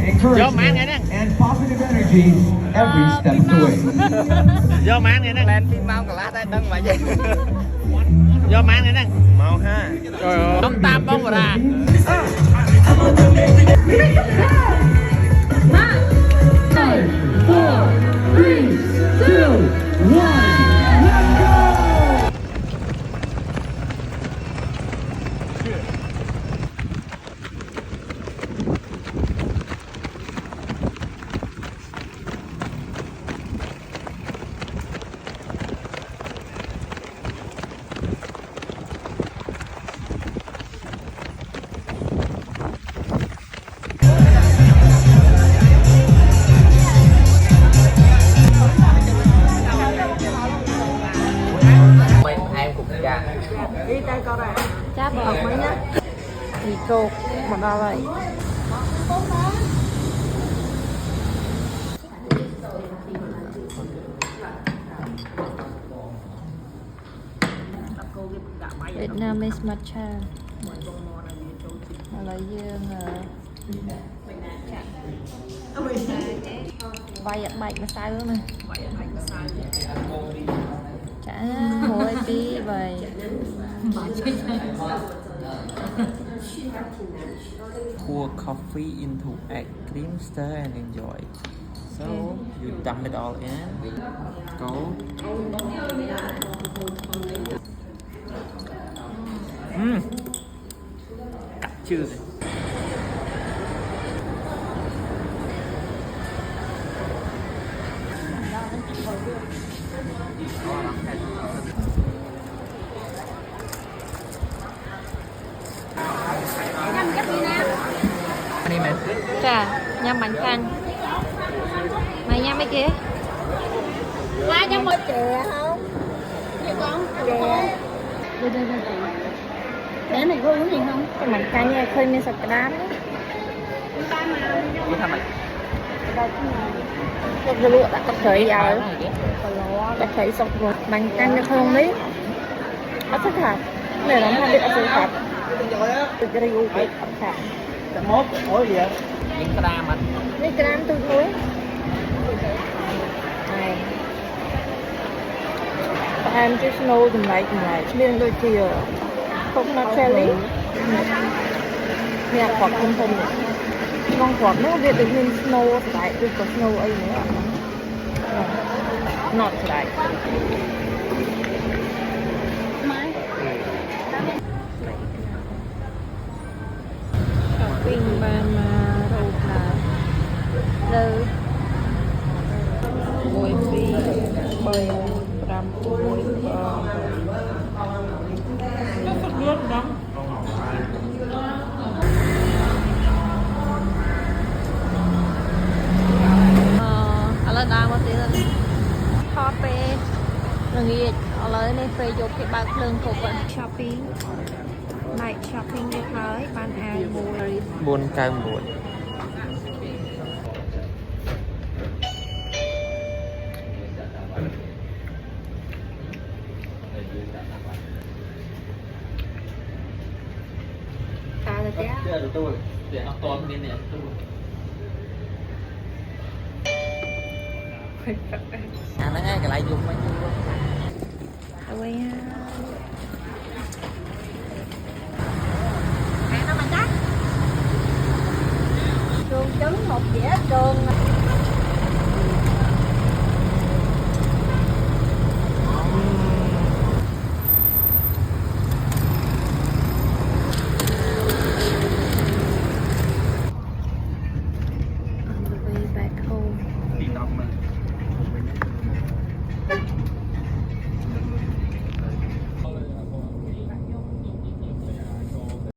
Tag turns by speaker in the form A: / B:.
A: encouragement and positive energy every step of the way.
B: Vô mang này nè.
C: Lên phim mau cả lá tay đăng mà vậy.
B: Vô mang này nè.
C: Mau ha.
B: Trời ơi. Ông tam bông vào ra.
A: Five, four, three, two, one. Let's go!
C: Em cũng cha.
D: Đi tay con này. Cháp vào mấy nhá. Thì cột mà đo vậy. Vietnamese matcha. Là dương vay ạ bạch mà sai luôn này. Chả hối tí vậy.
C: Pour coffee into egg, cream, stir and enjoy. So you dump it all in. Go. Cắt chưa này. Anh em
D: Trà, nhâm bánh canh. Mày nhâm mấy kia? 200 chè không? Chè con? Chè. Đây. Để này có uống gì không? Cái bánh canh này khơi men sạch đá đấy.
C: Đi thăm mày.
D: Cái lụa đã cắt thấy rồi. Đã thấy sọc rồi. Bánh canh nó không đấy. Nó thích hạt. Này nó không biết ăn sự hạt. Từ cái review cái ẩm hạt.
C: Mốt, ủa gì vậy? Những gram anh.
D: Mấy gram tôi thôi. Này. Em just know the night. Nên đôi thì không nó jelly. Nè quạt thân này. Con quạt nó biết được nên snow lại được có snow ấy nữa. Not lại. Shopping ban mà đâu là đâu mỗi phí bơi ram mỗi nó thật luôn đó. Lên đào một tí lên thọ phê rồi nghiệt ở lấy này phê chụp cái bạc lương phục vậy shopping lại shopping được hơi ban ai buồn
C: Buôn cao buồn.
D: ta là té
C: Để nó to bên này nó nghe cái lại dùng mấy
D: ôi nó mà chắc trường trứng một dĩa trường